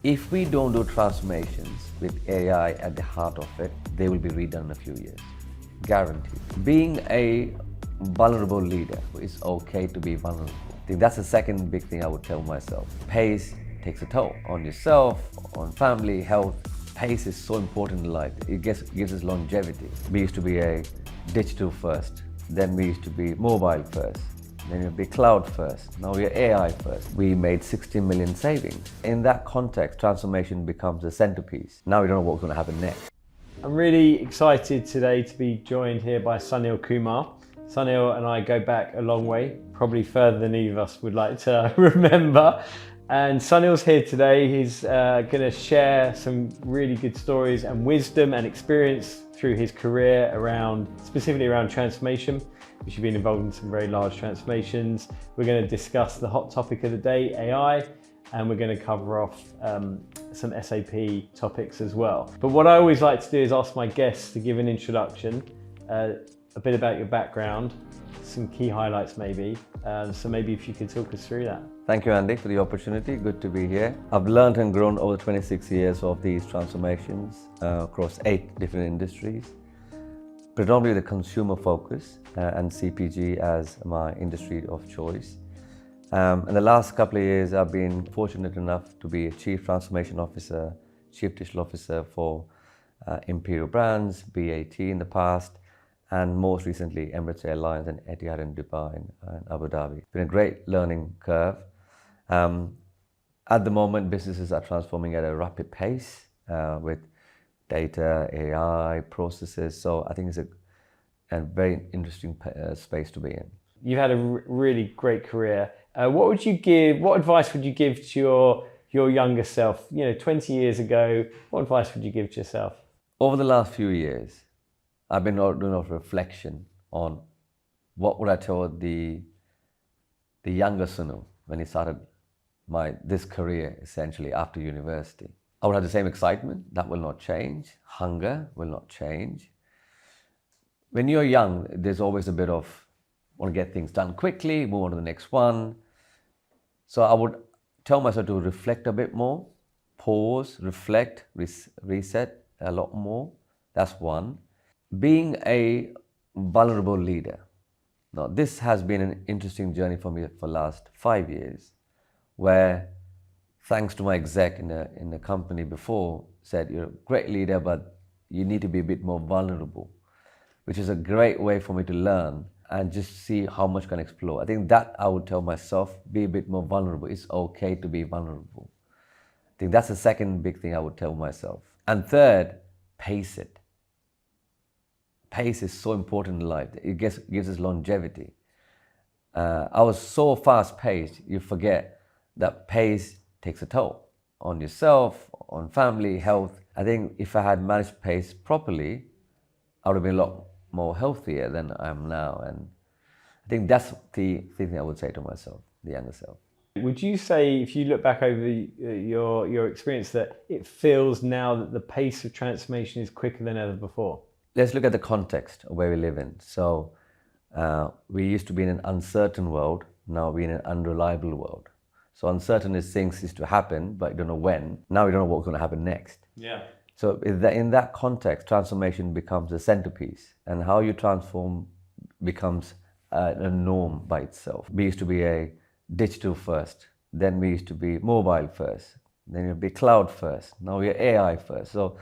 If we don't do transformations with AI at the heart of it, they will be redone in a few years. Guaranteed. Being a vulnerable leader, it's okay to be vulnerable. I think that's the second big thing I would tell myself. Pace takes a toll on yourself, on family, health. Pace is so important in life. It gives us longevity. We used to be a digital first, then we used to be mobile first. Then you'll be cloud first. Now we're AI first. We made 60 million savings. In that context, transformation becomes a centerpiece. Now we don't know what's going to happen next. I'm really excited today to be joined here by Sunil Kumar. Sunil and I go back a long way, probably further than either of us would like to remember. And Sunil's here today. He's going to share some really good stories and wisdom and experience through his career specifically around transformation, which you've been involved in some very large transformations. We're going to discuss the hot topic of the day, AI, and we're going to cover off some SAP topics as well. But what I always like to do is ask my guests to give an introduction, a bit about your background, some key highlights maybe. So maybe if you could talk us through that. Thank you, Andy, for the opportunity. Good to be here. I've learned and grown over 26 years of these transformations across 8 different industries, predominantly the consumer focus and CPG as my industry of choice. In the last couple of years, I've been fortunate enough to be a Chief Transformation Officer, Chief Digital Officer for Imperial brands, BAT in the past, and most recently Emirates, Airlines and Etihad in Dubai and Abu Dhabi. It's been a great learning curve. At the moment, businesses are transforming at a rapid pace with data, AI, processes. So I think it's a very interesting space to be in. You've had a really great career. What advice would you give to your younger self? 20 years ago, what advice would you give to yourself? Over the last few years, I've been doing a reflection on what would I tell the younger Sunil when he started this career essentially after university. I would have the same excitement, that will not change. Hunger will not change. When you're young, there's always a bit of want to get things done quickly, move on to the next one. So I would tell myself to reflect a bit more, pause, reflect, reset a lot more. That's one. Being a vulnerable leader. Now, this has been an interesting journey for me for the last 5 years, where thanks to my exec in the company before said, you're a great leader, but you need to be a bit more vulnerable, which is a great way for me to learn and just see how much I can explore. I think that I would tell myself, be a bit more vulnerable. It's okay to be vulnerable. I think that's the second big thing I would tell myself. And third, pace it. Pace is so important in life. It gives us longevity. I was so fast-paced, you forget that pace takes a toll on yourself, on family, health. I think if I had managed pace properly, I would have been a lot more healthier than I am now. And I think that's the thing I would say to myself, the younger self. Would you say, if you look back over your experience, that it feels now that the pace of transformation is quicker than ever before? Let's look at the context of where we live in. So we used to be in an uncertain world, now we're in an unreliable world. So uncertain is things used to happen, but you don't know when. Now we don't know what's going to happen next. Yeah. So in that context, transformation becomes a centerpiece, and how you transform becomes a norm by itself. We used to be a digital first, then we used to be mobile first, then you'll be cloud first, now we're AI first. So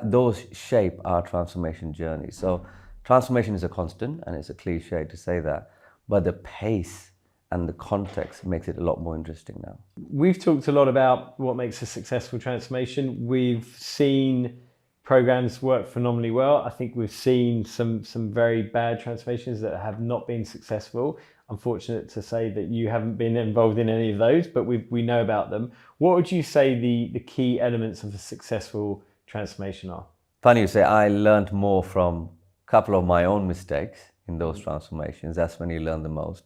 those shape our transformation journey. So transformation is a constant, and it's a cliche to say that, but the pace and the context makes it a lot more interesting now. We've talked a lot about what makes a successful transformation. We've seen programs work phenomenally well. I think we've seen some very bad transformations that have not been successful. I'm fortunate to say that you haven't been involved in any of those, but we know about them. What would you say the key elements of a successful transformation are? Funny you say, I learned more from a couple of my own mistakes in those transformations. That's when you learn the most.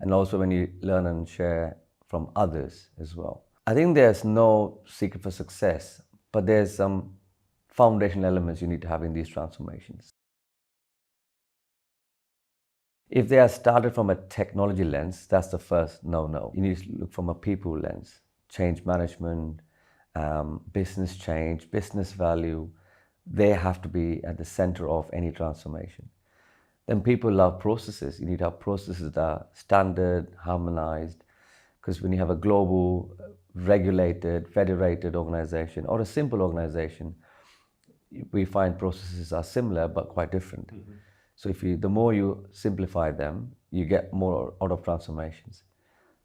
And also when you learn and share from others as well. I think there's no secret for success, but there's some foundational elements you need to have in these transformations. If they are started from a technology lens, that's the first no-no. You need to look from a people lens, change management, business change, business value, they have to be at the center of any transformation. Then people love processes. You need to have processes that are standard, harmonized, because when you have a global, regulated, federated organization or a simple organization, we find processes are similar but quite different. So the more you simplify them, you get more out of transformations.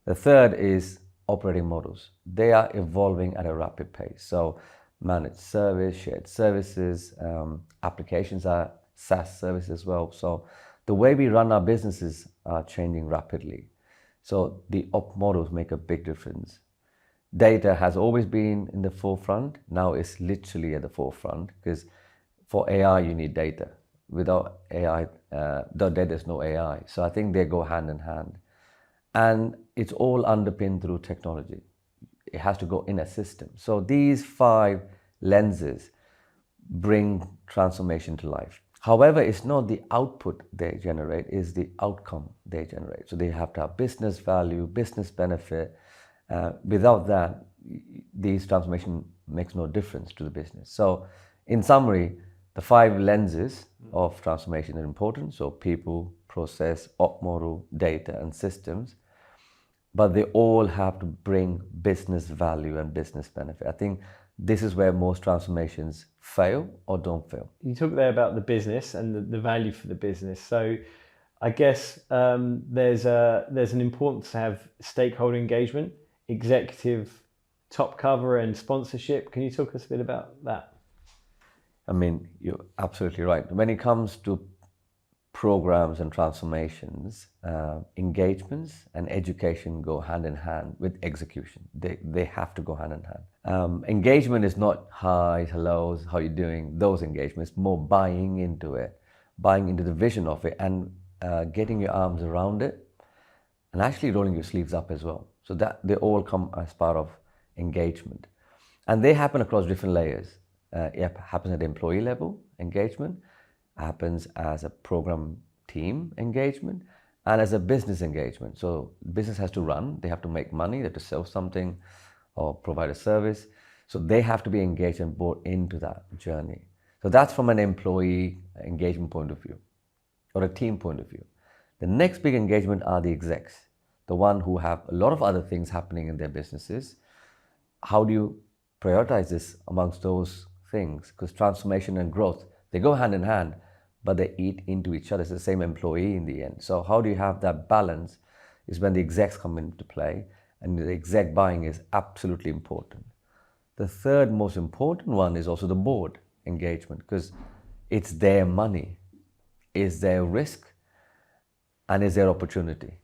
The third is operating models. They are evolving at a rapid pace. So managed service, shared services, applications are SaaS services as well. So the way we run our businesses are changing rapidly. So the op models make a big difference. Data has always been in the forefront. Now it's literally at the forefront, because for AI, you need data. Without AI, without data, there's no AI. So I think they go hand in hand. And it's all underpinned through technology. It has to go in a system. So these 5 lenses bring transformation to life. However, it's not the output they generate, it's the outcome they generate. So they have to have business value, business benefit. Without that, these transformation makes no difference to the business. So in summary, the 5 lenses of transformation are important. So people, process, op model, data, and systems. But they all have to bring business value and business benefit. I think this is where most transformations fail or don't fail. You talked there about the business and the value for the business. So I guess there's an importance to have stakeholder engagement, executive top cover and sponsorship. Can you talk us a bit about that? I mean, you're absolutely right. When it comes to programs and transformations, engagements and education go hand in hand with execution. They have to go hand in hand. Engagement is not hi, hellos, how you doing? Those engagements, more buying into it, buying into the vision of it, and getting your arms around it, and actually rolling your sleeves up as well. So that they all come as part of engagement, and they happen across different layers. It happens at the employee level, engagement, happens as a program team engagement, and as a business engagement. So business has to run, they have to make money, they have to sell something or provide a service. So they have to be engaged and bought into that journey. So that's from an employee engagement point of view or a team point of view. The next big engagement are the execs, the one who have a lot of other things happening in their businesses. How do you prioritize this amongst those things? Because transformation and growth, they go hand in hand, but they eat into each other. It's the same employee in the end. So how do you have that balance is when the execs come into play, and the exec buying is absolutely important. The third most important one is also the board engagement, because it's their money, it's their risk, and it's their opportunity.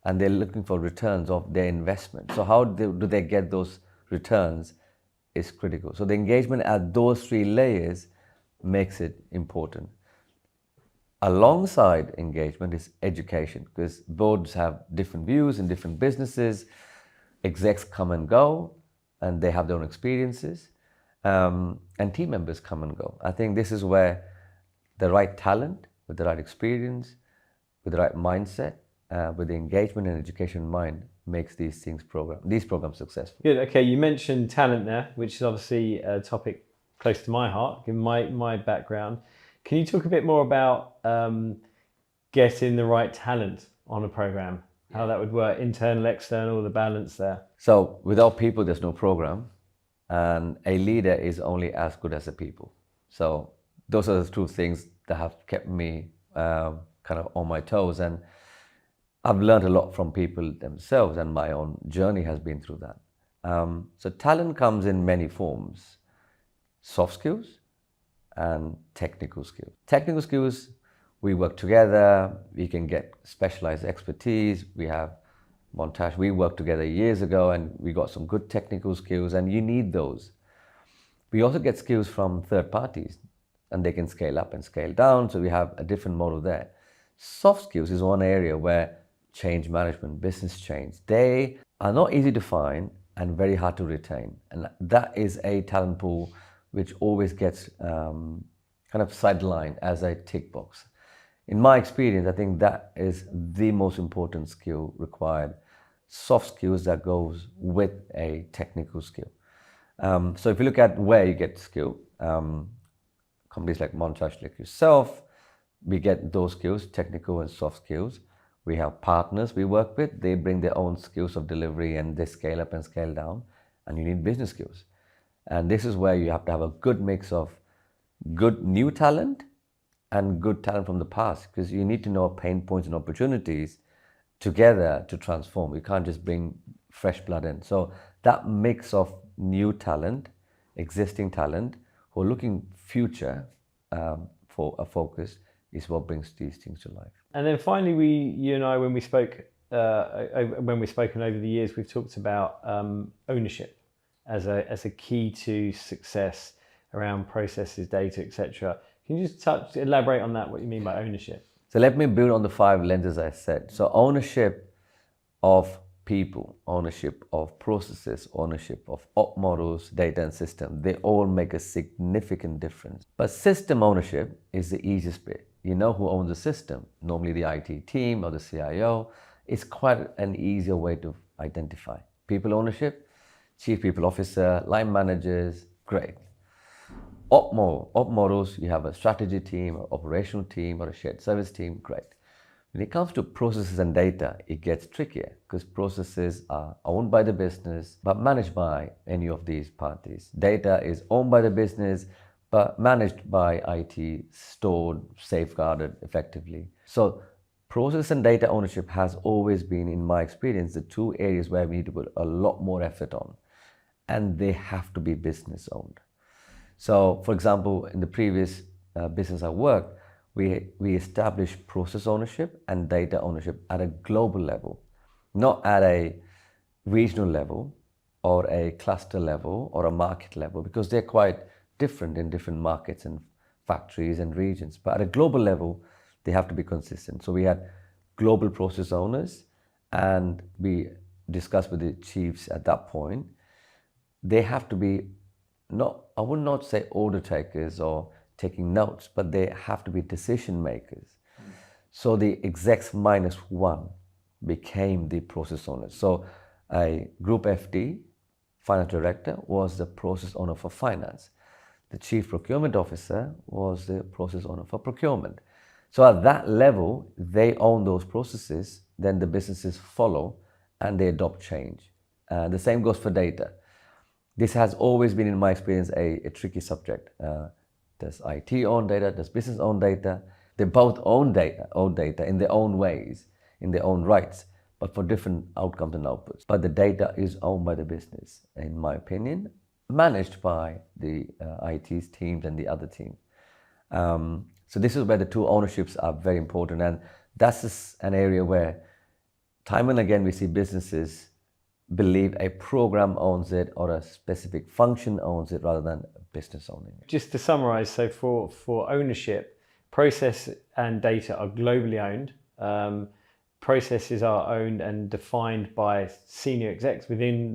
And they're looking for returns of their investment. So how do they get those returns is critical. So the engagement at those 3 layers makes it important. Alongside engagement is education, because boards have different views in different businesses. Execs come and go, and they have their own experiences, and team members come and go. I think this is where the right talent, with the right experience, with the right mindset, with the engagement and education in mind, makes these programs successful. Good. Okay, you mentioned talent there, which is obviously a topic close to my heart, given my background. Can you talk a bit more about getting the right talent on a program? How that would work, internal, external, the balance there? So without people, there's no program, and a leader is only as good as the people. So those are the 2 things that have kept me kind of on my toes, and I've learned a lot from people themselves, and my own journey has been through that. So talent comes in many forms: soft skills and technical skills. Technical skills, we work together, we can get specialized expertise. We have Montage, we worked together years ago, and we got some good technical skills, and you need those. We also get skills from third parties, and they can scale up and scale down, so we have a different model there. Soft skills is one area where change management, business change, they are not easy to find and very hard to retain. And that is a talent pool which always gets kind of sidelined as a tick box. In my experience, I think that is the most important skill required. Soft skills that goes with a technical skill. So if you look at where you get skill, companies like Montage, like yourself, we get those skills, technical and soft skills. We have partners we work with. They bring their own skills of delivery and they scale up and scale down. And you need business skills. And this is where you have to have a good mix of good new talent and good talent from the past, because you need to know pain points and opportunities together to transform. You can't just bring fresh blood in. So that mix of new talent, existing talent, who are looking future for a focus is what brings these things to life. And then finally, you and I, when we've spoken over the years, we've talked about ownership as a key to success around processes, data, etc. Can you just elaborate on that, what you mean by ownership? So let me build on the 5 lenses I said. So ownership of people, ownership of processes, ownership of op models, data and system, they all make a significant difference. But system ownership is the easiest bit. You know who owns the system, normally the IT team or the CIO. It's quite an easier way to identify. People ownership, chief people officer, line managers, great. Op models, you have a strategy team, or operational team, or a shared service team, great. When it comes to processes and data, it gets trickier because processes are owned by the business but managed by any of these parties. Data is owned by the business but managed by IT, stored, safeguarded effectively. So process and data ownership has always been, in my experience, the 2 areas where we need to put a lot more effort on, and they have to be business owned. So, for example, in the previous business I worked, we established process ownership and data ownership at a global level, not at a regional level or a cluster level or a market level, because they're quite different in different markets and factories and regions. But at a global level, they have to be consistent. So we had global process owners, and we discussed with the chiefs at that point. They have to be I would not say order takers or taking notes, but they have to be decision makers. So the execs -1 became the process owners. So a group FD, finance director, was the process owner for finance. The chief procurement officer was the process owner for procurement. So at that level, they own those processes, then the businesses follow and they adopt change. The same goes for data. This has always been, in my experience, a tricky subject. Does IT own data? Does business own data? They both own data in their own ways, in their own rights, but for different outcomes and outputs. But the data is owned by the business, in my opinion, managed by the IT's teams and the other team. So this is where the 2 ownerships are very important. And that's just an area where time and again we see businesses believe a program owns it or a specific function owns it rather than business owning it. Just to summarize, so for ownership, process and data are globally owned. Processes are owned and defined by senior execs within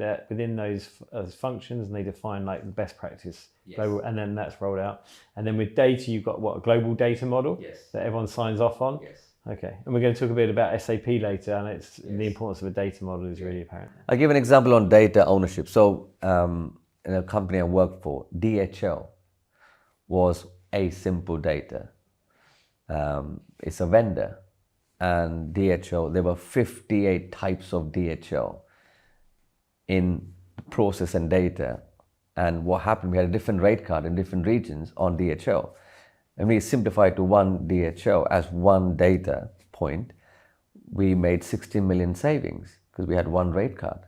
those functions, and they define like the best practice global, and then that's rolled out. And then with data, you've got a global data model that everyone signs off on. Okay, and we're going to talk a bit about SAP later, and the importance of a data model is really apparent. I'll give an example on data ownership. So in a company I worked for, DHL was a simple data. It's a vendor, and DHL, there were 58 types of DHL in process and data. And what happened, we had a different rate card in different regions on DHL. And we simplified to one DHL as one data point. We made 60 million savings because we had one rate card.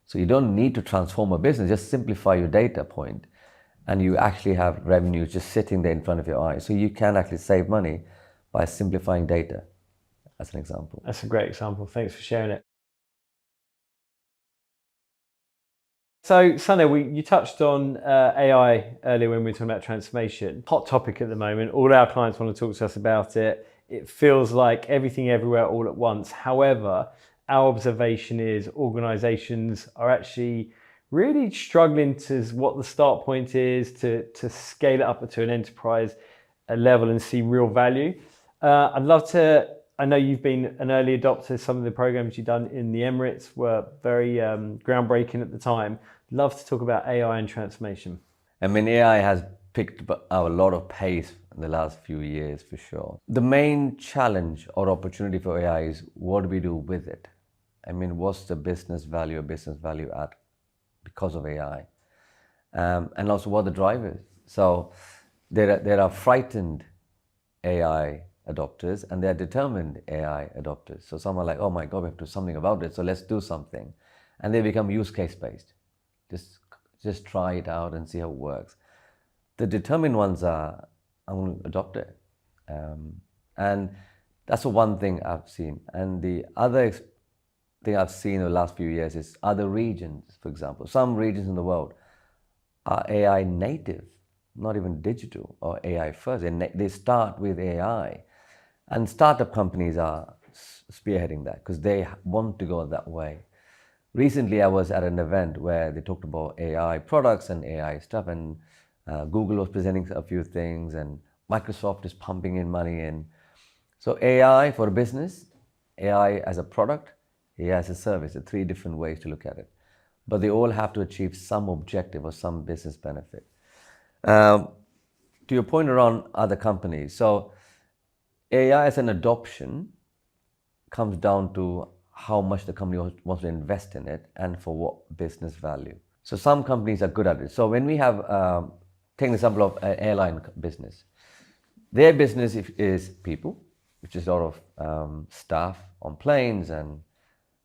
So you don't need to transform a business, just simplify your data point, and you actually have revenue just sitting there in front of your eyes. So you can actually save money by simplifying data, as an example. That's a great example. Thanks for sharing it. So, Sunil, you touched on AI earlier when we were talking about transformation. Hot topic at the moment. All our clients want to talk to us about it. It feels like everything everywhere all at once. However, our observation is organizations are actually really struggling to what the start point is to scale it up to an enterprise level and see real value. I'd love to, I know you've been an early adopter. Some of the programs you've done in the Emirates were very groundbreaking at the time. Love to talk about AI and transformation. I mean, AI has picked up a lot of pace in the last few years for sure. The main challenge or opportunity for AI is what do we do with it? I mean, what's the business value add because of AI? And also what are the drivers? So there are frightened AI adopters and there are determined AI adopters. So some are like, oh my God, we have to do something about it, so let's do something. And they become use case based. Just try it out and see how it works. The determined ones are, I'm going to adopt it. And that's the one thing I've seen. And the other thing I've seen in the last few years is other regions, for example. Some regions in the world are AI native, not even digital or AI first. They start with AI. And startup companies are spearheading that because they want to go that way. Recently, I was at an event where they talked about AI products and AI stuff, and Google was presenting a few things, and Microsoft is pumping in money in. So AI for a business, AI as a product, AI as a service, the three different ways to look at it. But they all have to achieve some objective or some business benefit. To your point around other companies, so AI as an adoption comes down to how much the company wants to invest in it and for what business value. So some companies are good at it. So when we have, take an example of an airline business, their business is people, which is a lot of staff on planes and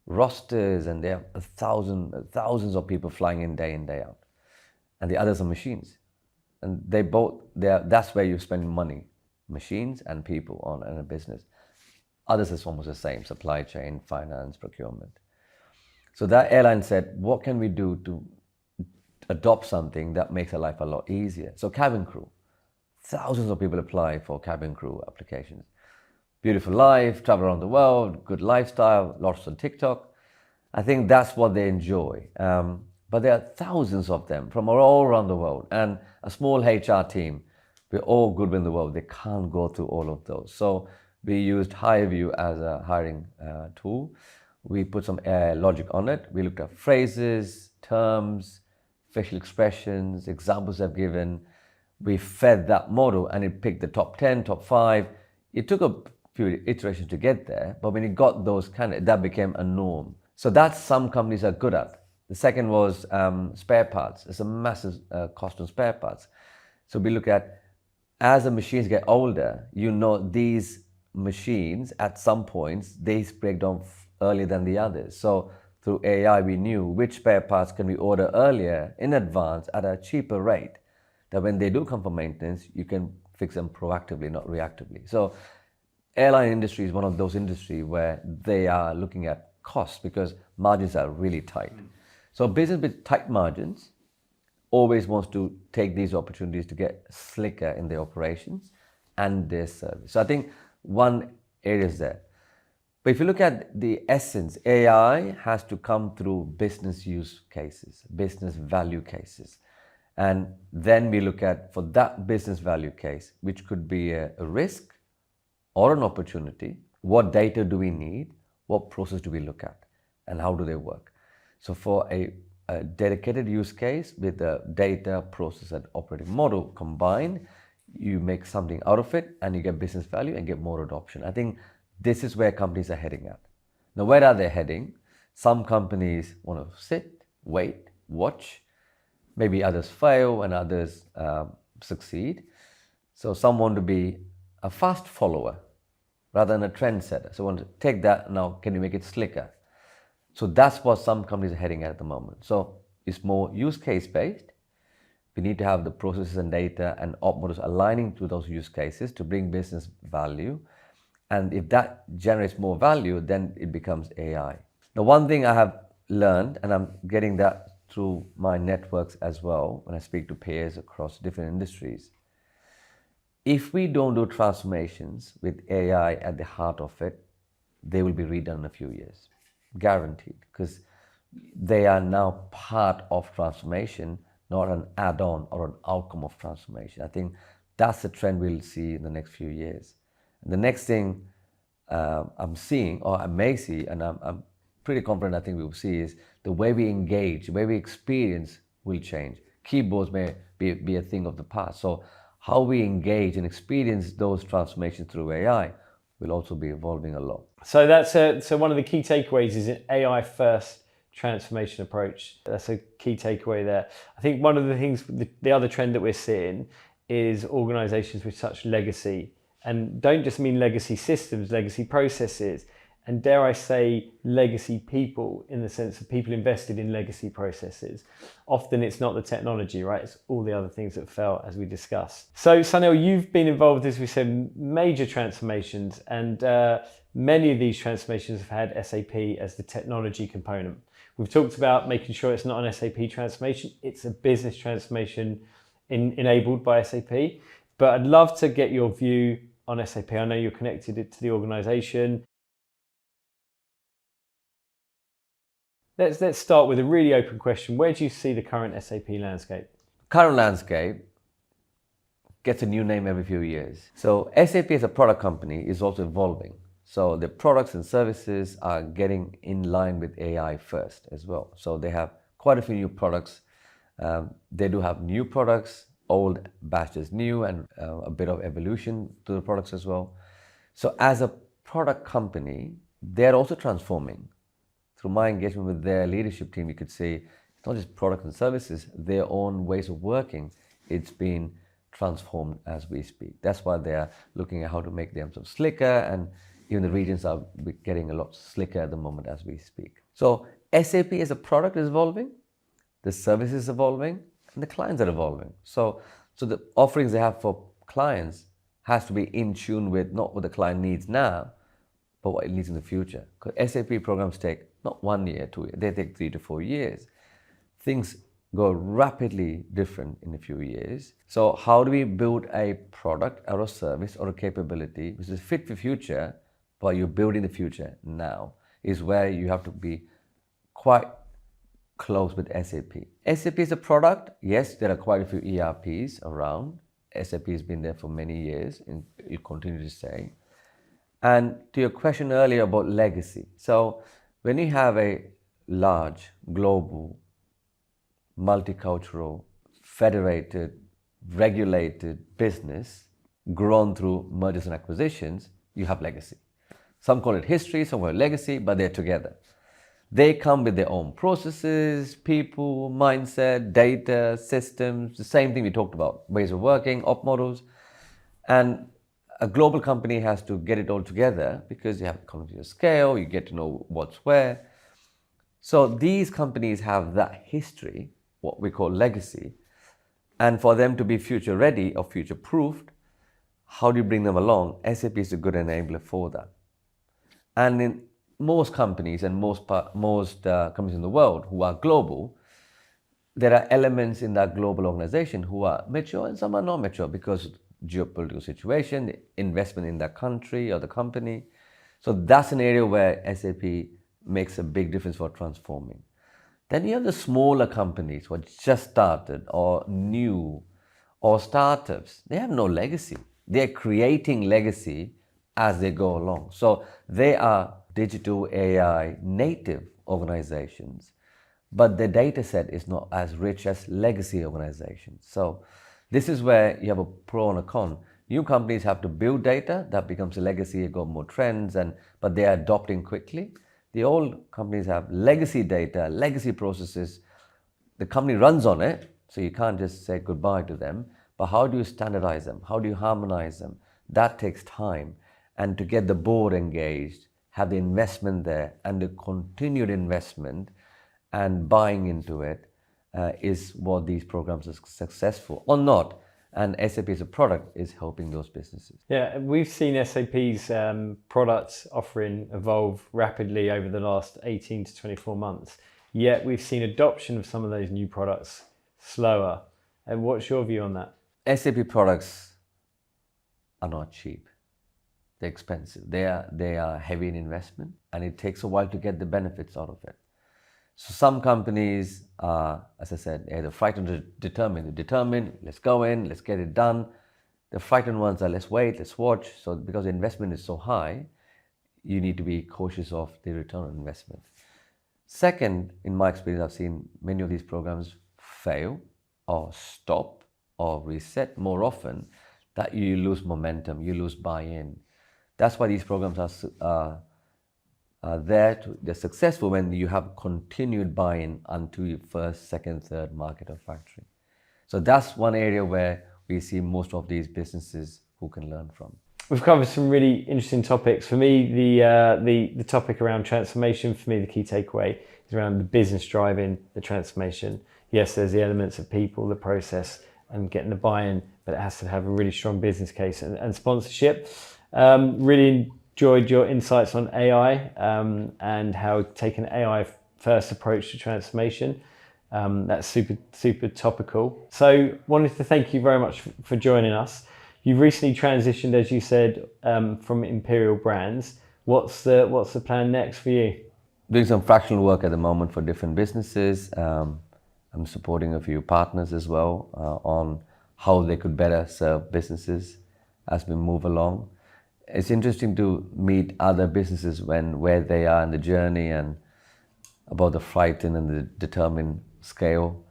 rosters, and they have thousands of people flying in, day out. And the others are machines. And that's where you spend money, machines and people on in a business. Others is almost the same, supply chain, finance, procurement. So that airline said, what can we do to adopt something that makes our life a lot easier? So cabin crew, thousands of people apply for cabin crew applications. Beautiful life, travel around the world, good lifestyle, lots on TikTok. I think that's what they enjoy. But there are thousands of them from all around the world, and a small HR team. We're all good in the world. They can't go through all of those. So we used HireVue as a hiring tool. We put some logic on it. We looked at phrases, terms, facial expressions, examples I've given. We fed that model and it picked the top 10, top 5. It took a few iterations to get there, but when it got those that became a norm. So that's some companies are good at. The second was spare parts. There's a massive cost on spare parts. So we look at, as the machines get older, these machines at some points, they break down earlier than the others. So through AI, we knew which spare parts can we order earlier in advance at a cheaper rate, that when they do come for maintenance, you can fix them proactively, not reactively. So airline industry is one of those industries where they are looking at costs because margins are really tight. So business with tight margins always wants to take these opportunities to get slicker in their operations and their service. So I think one area is there. But if you look at the essence, AI has to come through business use cases, business value cases. And then we look at, for that business value case, which could be a risk or an opportunity, what data do we need, what process do we look at, and how do they work? So for a dedicated use case with the data, process, and operating model combined, you make something out of it and you get business value and get more adoption. I think this is where companies are heading at. Now, where are they heading? Some companies want to sit, wait, watch. Maybe others fail and others succeed. So some want to be a fast follower rather than a trendsetter. So want to take that, now can you make it slicker? So that's what some companies are heading at the moment. So it's more use case based. We need to have the processes and data and op models aligning to those use cases to bring business value. And if that generates more value, then it becomes AI. The one thing I have learned, and I'm getting that through my networks as well, when I speak to peers across different industries, if we don't do transformations with AI at the heart of it, they will be redone in a few years, guaranteed, because they are now part of transformation, not an add-on or an outcome of transformation. I think that's the trend we'll see in the next few years. And the next thing I'm seeing, or I may see, and I'm pretty confident I think we will see is the way we engage, the way we experience will change. Keyboards may be a thing of the past. So how we engage and experience those transformations through AI will also be evolving a lot. So that's so one of the key takeaways is an AI first transformation approach. That's a key takeaway there. I think one of the things, the other trend that we're seeing is organizations with such legacy, and don't just mean legacy systems, legacy processes, and dare I say legacy people, in the sense of people invested in legacy processes. Often it's not the technology, right? It's all the other things that fail, as we discussed. So Sunil, you've been involved, as we said, major transformations, and many of these transformations have had SAP as the technology component. We've talked about making sure it's not an SAP transformation, it's a business transformation enabled by SAP. But I'd love to get your view on SAP. I know you're connected to the organization. Let's start with a really open question. Where do you see the current SAP landscape? Current landscape gets a new name every few years. So SAP as a product company is also evolving. So the products and services are getting in line with AI first as well. So they have quite a few new products. They do have new products, old batches new, and a bit of evolution to the products as well. So as a product company, they're also transforming. Through my engagement with their leadership team, you could say it's not just products and services, their own ways of working. It's been transformed as we speak. That's why they are looking at how to make themselves slicker, and even the regions are getting a lot slicker at the moment as we speak. So SAP as a product is evolving, the service is evolving, and the clients are evolving. So the offerings they have for clients has to be in tune with not what the client needs now, but what it needs in the future. Because SAP programs take not 1 year, 2 years, they take 3 to 4 years. Things go rapidly different in a few years. So how do we build a product or a service or a capability which is fit for future, but you're building the future now, is where you have to be quite close with SAP. SAP is a product. Yes, there are quite a few ERPs around. SAP has been there for many years, and you continue to say. And to your question earlier about legacy. So when you have a large, global, multicultural, federated, regulated business grown through mergers and acquisitions, you have legacy. Some call it history, some call it legacy, but they're together. They come with their own processes, people, mindset, data, systems, the same thing we talked about, ways of working, op models. And a global company has to get it all together because you have economies of scale, you get to know what's where. So these companies have that history, what we call legacy. And for them to be future ready or future proofed, how do you bring them along? SAP is a good enabler for that. And in most companies and most companies in the world who are global, there are elements in that global organization who are mature and some are not mature because of geopolitical situation, the investment in that country or the company. So that's an area where SAP makes a big difference for transforming. Then you have the smaller companies who just started or new or startups. They have no legacy. They're creating legacy as they go along. So they are digital AI native organizations, but the data set is not as rich as legacy organizations. So this is where you have a pro and a con. New companies have to build data, that becomes a legacy, you got more trends, but they are adopting quickly. The old companies have legacy data, legacy processes. The company runs on it, so you can't just say goodbye to them. But how do you standardize them? How do you harmonize them? That takes time. And to get the board engaged, have the investment there, and the continued investment and buying into it is what these programs are successful or not. And SAP as a product is helping those businesses. Yeah, we've seen SAP's product offering evolve rapidly over the last 18 to 24 months. Yet we've seen adoption of some of those new products slower. And what's your view on that? SAP products are not cheap. They're expensive. They are heavy in investment, and it takes a while to get the benefits out of it. So some companies are, as I said, either frightened or determined, let's go in, let's get it done. The frightened ones are, let's wait, let's watch. So because the investment is so high, you need to be cautious of the return on investment. Second, in my experience, I've seen many of these programs fail or stop or reset more often, that you lose momentum, you lose buy-in. That's why these programs are they're successful when you have continued buy-in unto your first, second, third market or factory. So that's one area where we see most of these businesses who can learn from. We've covered some really interesting topics. For me, the topic around transformation, for me, the key takeaway is around the business driving the transformation. Yes, there's the elements of people, the process, and getting the buy-in, but it has to have a really strong business case and sponsorship. Really enjoyed your insights on AI and how taking an AI first approach to transformation. That's super topical. So wanted to thank you very much for joining us. You've recently transitioned, as you said, from Imperial Brands. What's the plan next for you? Doing some fractional work at the moment for different businesses. I'm supporting a few partners as well on how they could better serve businesses as we move along. It's interesting to meet other businesses where they are in the journey and about the frightened and the determined scale.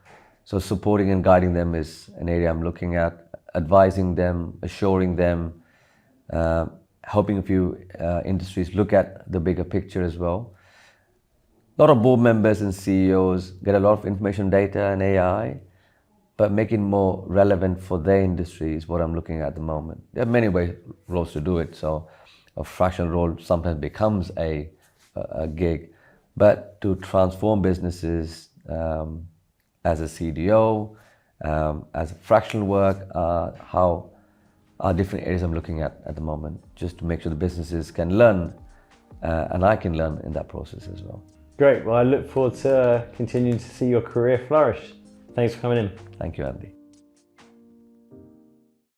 So supporting and guiding them is an area I'm looking at, advising them, assuring them, helping a few industries look at the bigger picture as well. A lot of board members and CEOs get a lot of information, data and AI, but making more relevant for their industry is what I'm looking at the moment. There are many roles to do it, so a fractional role sometimes becomes a gig, but to transform businesses as a CDO, as a fractional work, how are different areas I'm looking at the moment, just to make sure the businesses can learn and I can learn in that process as well. Great. Well, I look forward to continuing to see your career flourish. Thanks for coming in. Thank you, Andy.